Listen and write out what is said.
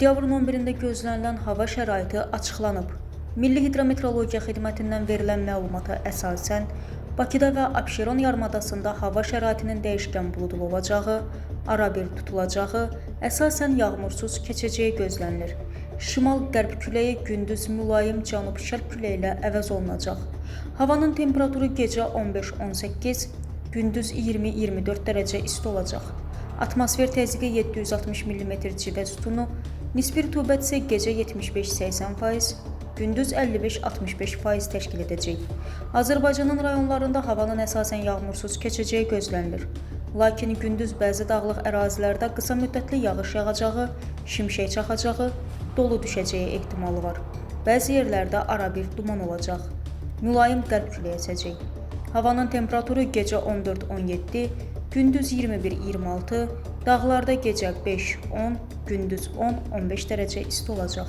Oktyabrın 11-də gözlənilən hava şəraiti açıqlanıb. Milli Hidrometeorologiya Xidmətindən verilən məlumata əsasən, Bakıda və Abşeron yarımadasında hava şəraitinin dəyişkən buludlu olacağı, arabir tutulacağı, əsasən yağmursuz keçəcəyi gözlənilir. Şimal-qərb küləyi gündüz mülayim cənub-şərq küləyi ilə əvəz olunacaq. Havanın temperaturu gecə 15-18, gündüz 20-24 dərəcə isti olacaq. Atmosfer təzyiqi 760 mm civə sütunu, nisbi rütubət isə gecə 75-80%, gündüz 55-65% təşkil edəcək. Azərbaycanın rayonlarında havanın əsasən yağmursuz keçəcəyi gözlənilir. Lakin gündüz bəzi dağlıq ərazilərdə qısa müddətli yağış yağacağı, şimşək çaxacağı, dolu düşəcəyi ehtimalı var. Bəzi yerlərdə arabir duman olacaq. Mülayim qərb küləyi əsəcək. Havanın temperaturu gecə 14-17, gündüz 21-26, dağlarda gecə 5-10, gündüz 10-15 dərəcə isti olacaq.